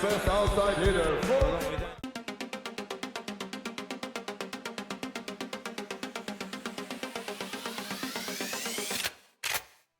fastest outside hitter for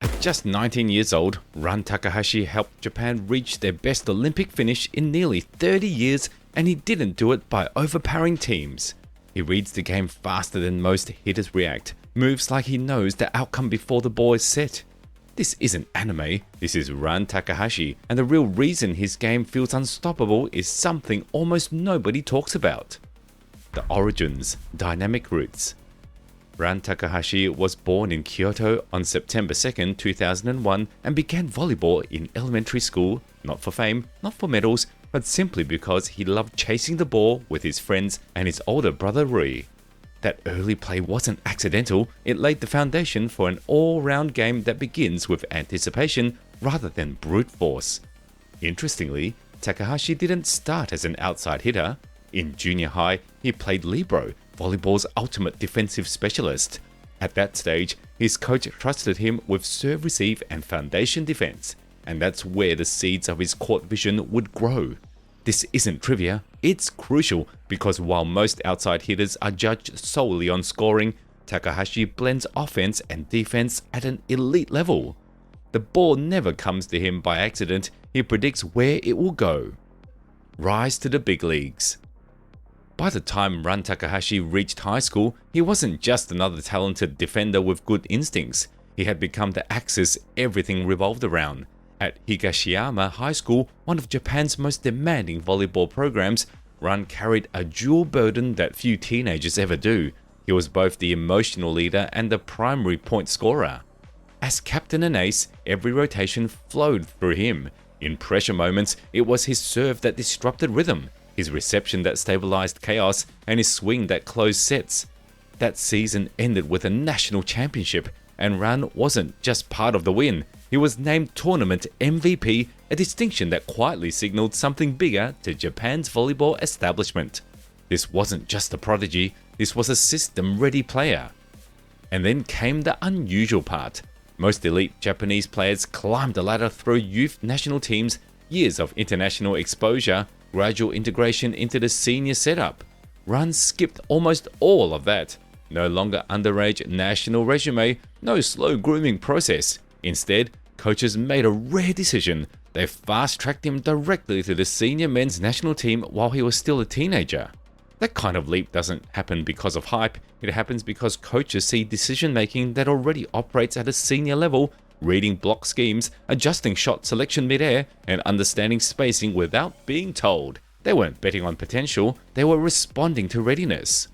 At just 19 years old, Ran Takahashi helped Japan reach their best Olympic finish in nearly 30 years, and he didn't do it by overpowering teams. He reads the game faster than most hitters react, moves like he knows the outcome before the ball is set. This isn't anime, this is Ran Takahashi, and the real reason his game feels unstoppable is something almost nobody talks about. The origins, dynamic roots. Ran Takahashi was born in Kyoto on September 2, 2001 and began volleyball in elementary school, not for fame, not for medals, but simply because he loved chasing the ball with his friends and his older brother Rui. That early play wasn't accidental, it laid the foundation for an all-round game that begins with anticipation rather than brute force. Interestingly, Takahashi didn't start as an outside hitter. In junior high, he played libero, volleyball's ultimate defensive specialist. At that stage, his coach trusted him with serve-receive and foundation defense, and that's where the seeds of his court vision would grow. This isn't trivia, it's crucial because while most outside hitters are judged solely on scoring, Takahashi blends offense and defense at an elite level. The ball never comes to him by accident, he predicts where it will go. Rise to the big leagues. By the time Ran Takahashi reached high school, he wasn't just another talented defender with good instincts. He had become the axis everything revolved around. At Higashiyama High School, one of Japan's most demanding volleyball programs, Ran carried a dual burden that few teenagers ever do. He was both the emotional leader and the primary point scorer. As captain and ace, every rotation flowed through him. In pressure moments, it was his serve that disrupted rhythm, his reception that stabilized chaos, and his swing that closed sets. That season ended with a national championship, and Ran wasn't just part of the win. He was named tournament MVP, a distinction that quietly signaled something bigger to Japan's volleyball establishment. This wasn't just a prodigy, this was a system-ready player. And then came the unusual part. Most elite Japanese players climbed the ladder through youth national teams, years of international exposure, gradual integration into the senior setup. Ran skipped almost all of that. No longer underage national resume, no slow grooming process. Instead, coaches made a rare decision. They fast-tracked him directly to the senior men's national team while he was still a teenager. That kind of leap doesn't happen because of hype, it happens because coaches see decision-making that already operates at a senior level, reading block schemes, adjusting shot selection mid-air, and understanding spacing without being told. They weren't betting on potential, they were responding to readiness.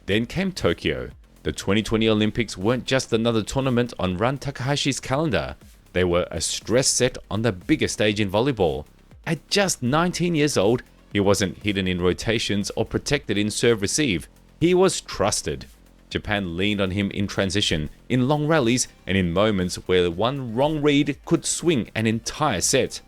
Then came Tokyo. The 2020 Olympics weren't just another tournament on Ran Takahashi's calendar. They were a stress set on the biggest stage in volleyball. At just 19 years old, he wasn't hidden in rotations or protected in serve-receive. He was trusted. Japan leaned on him in transition, in long rallies, and in moments where one wrong read could swing an entire set.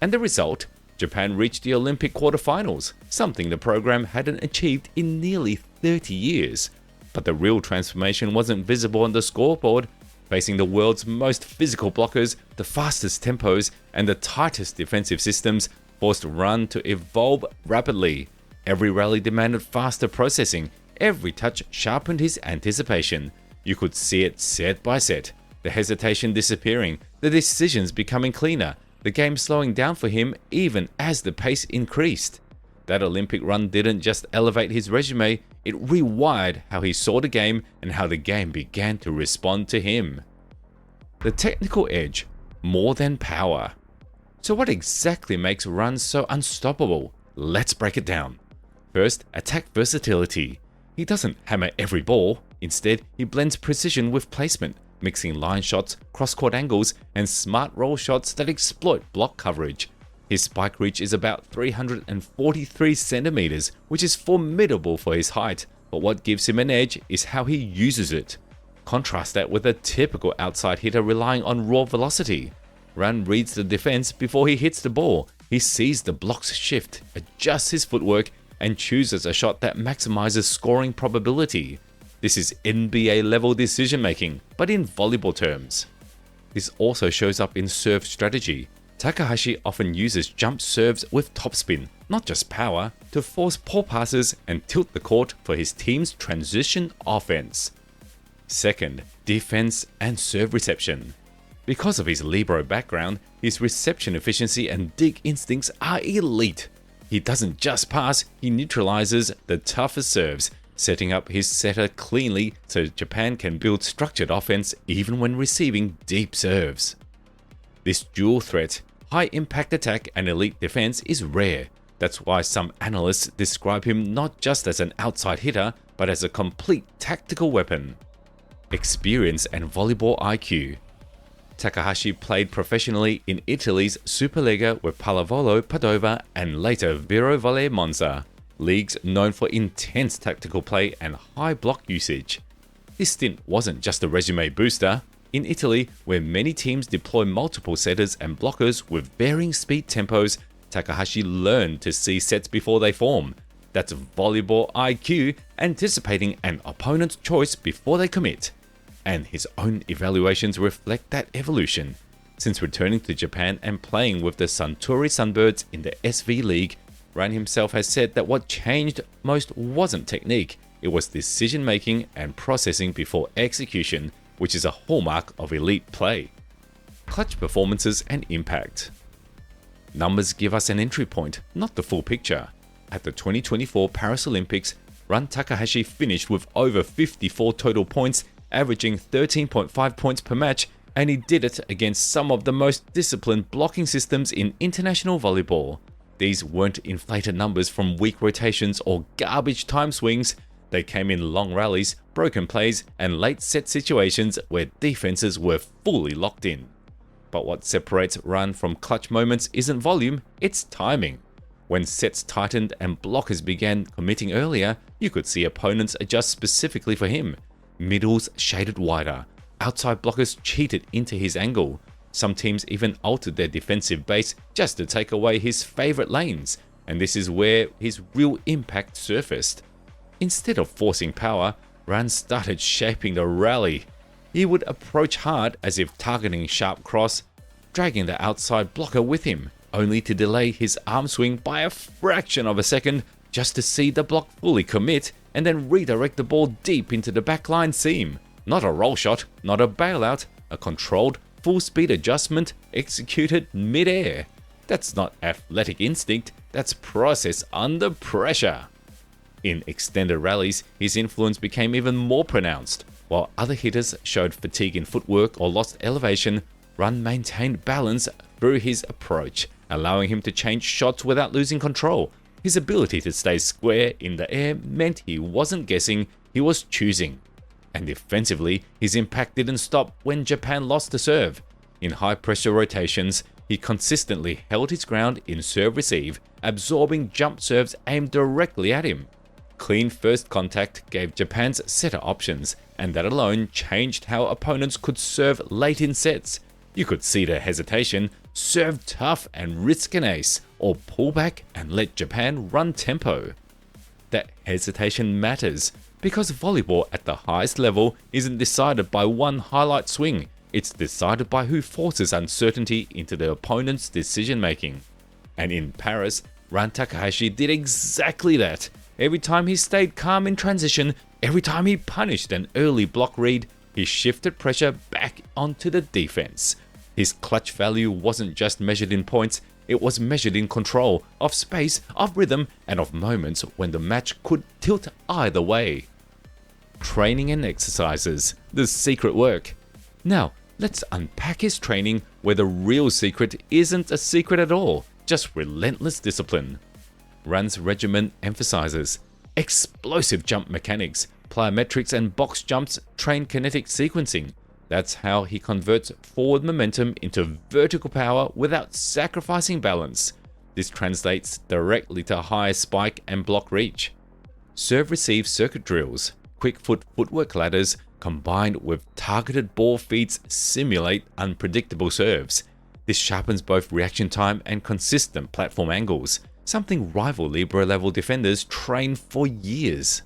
And the result? Japan reached the Olympic quarterfinals, something the program hadn't achieved in nearly 30 years. But the real transformation wasn't visible on the scoreboard. Facing the world's most physical blockers, the fastest tempos, and the tightest defensive systems forced Ran to evolve rapidly. Every rally demanded faster processing. Every touch sharpened his anticipation. You could see it set by set. The hesitation disappearing, the decisions becoming cleaner, the game slowing down for him even as the pace increased. That Olympic run didn't just elevate his resume, it rewired how he saw the game and how the game began to respond to him. The technical edge, more than power. So what exactly makes Ran so unstoppable? Let's break it down. First, attack versatility. He doesn't hammer every ball. Instead, he blends precision with placement, mixing line shots, cross-court angles, and smart roll shots that exploit block coverage. His spike reach is about 343 centimeters, which is formidable for his height, but what gives him an edge is how he uses it. Contrast that with a typical outside hitter relying on raw velocity. Ran reads the defense before he hits the ball. He sees the blocks shift, adjusts his footwork, and chooses a shot that maximizes scoring probability. This is NBA-level decision-making, but in volleyball terms. This also shows up in serve strategy. Takahashi often uses jump serves with topspin, not just power, to force poor passes and tilt the court for his team's transition offense. Second, defense and serve reception. Because of his libero background, his reception efficiency and dig instincts are elite. He doesn't just pass, he neutralizes the toughest serves, setting up his setter cleanly so Japan can build structured offense even when receiving deep serves. This dual threat, high impact attack and elite defense is rare. That's why some analysts describe him not just as an outside hitter, but as a complete tactical weapon. Experience and volleyball IQ. Takahashi played professionally in Italy's SuperLega with Pallavolo Padova and later Vero Volley Monza, leagues known for intense tactical play and high block usage. This stint wasn't just a resume booster. In Italy, where many teams deploy multiple setters and blockers with varying speed tempos, Takahashi learned to see sets before they form. That's volleyball IQ, anticipating an opponent's choice before they commit. And his own evaluations reflect that evolution. Since returning to Japan and playing with the Suntory Sunbirds in the SV League, Ran himself has said that what changed most wasn't technique, it was decision making and processing before execution, which is a hallmark of elite play. Clutch performances and impact. Numbers give us an entry point, not the full picture. At the 2024 Paris Olympics, Ran Takahashi finished with over 54 total points, averaging 13.5 points per match, and he did it against some of the most disciplined blocking systems in international volleyball. These weren't inflated numbers from weak rotations or garbage time swings. They came in long rallies, broken plays, and late set situations where defenses were fully locked in. But what separates Ran from clutch moments isn't volume, it's timing. When sets tightened and blockers began committing earlier, you could see opponents adjust specifically for him. Middles shaded wider, outside blockers cheated into his angle. Some teams even altered their defensive base just to take away his favorite lanes, and this is where his real impact surfaced. Instead of forcing power, Ran started shaping the rally. He would approach hard as if targeting sharp cross, dragging the outside blocker with him, only to delay his arm swing by a fraction of a second just to see the block fully commit and then redirect the ball deep into the backline seam. Not a roll shot, not a bailout, a controlled, full-speed adjustment executed mid-air. That's not athletic instinct, that's process under pressure. In extended rallies, his influence became even more pronounced. While other hitters showed fatigue in footwork or lost elevation, Ran maintained balance through his approach, allowing him to change shots without losing control. His ability to stay square in the air meant he wasn't guessing, he was choosing. And defensively, his impact didn't stop when Japan lost the serve. In high-pressure rotations, he consistently held his ground in serve-receive, absorbing jump serves aimed directly at him. Clean first contact gave Japan's setter options, and that alone changed how opponents could serve late in sets. You could see their hesitation, serve tough and risk an ace, or pull back and let Japan run tempo. That hesitation matters, because volleyball at the highest level isn't decided by one highlight swing, it's decided by who forces uncertainty into the opponent's decision making. And in Paris, Ran Takahashi did exactly that. Every time he stayed calm in transition, every time he punished an early block read, he shifted pressure back onto the defense. His clutch value wasn't just measured in points, it was measured in control, of space, of rhythm, and of moments when the match could tilt either way. Training and exercises, the secret work. Now, let's unpack his training where the real secret isn't a secret at all, just relentless discipline. Ran's regimen emphasizes explosive jump mechanics, plyometrics and box jumps train kinetic sequencing. That's how he converts forward momentum into vertical power without sacrificing balance. This translates directly to high spike and block reach. Serve-receive circuit drills, quick footwork ladders combined with targeted ball feeds simulate unpredictable serves. This sharpens both reaction time and consistent platform angles, something rival libero level defenders train for years.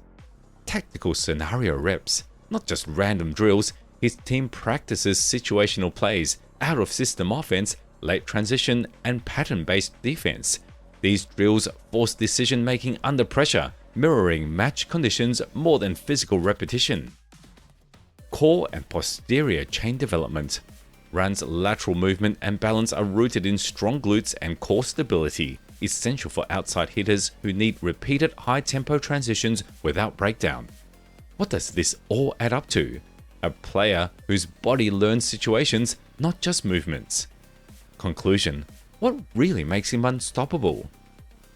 Tactical scenario reps, not just random drills. His team practices situational plays, out-of-system offense, late transition, and pattern-based defense. These drills force decision-making under pressure, mirroring match conditions more than physical repetition. Core and posterior chain development. Ran's lateral movement and balance are rooted in strong glutes and core stability, essential for outside hitters who need repeated high-tempo transitions without breakdown. What does this all add up to? A player whose body learns situations, not just movements. Conclusion: what really makes him unstoppable?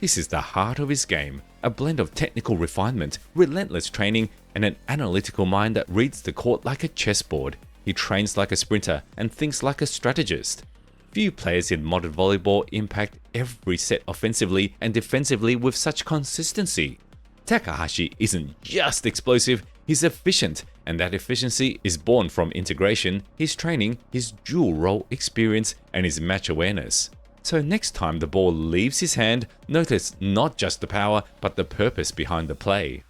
This is the heart of his game, a blend of technical refinement, relentless training, and an analytical mind that reads the court like a chessboard. He trains like a sprinter and thinks like a strategist. Few players in modern volleyball impact every set offensively and defensively with such consistency. Takahashi isn't just explosive, he's efficient, and that efficiency is born from integration, his training, his dual role experience, and his match awareness. So next time the ball leaves his hand, notice not just the power, but the purpose behind the play.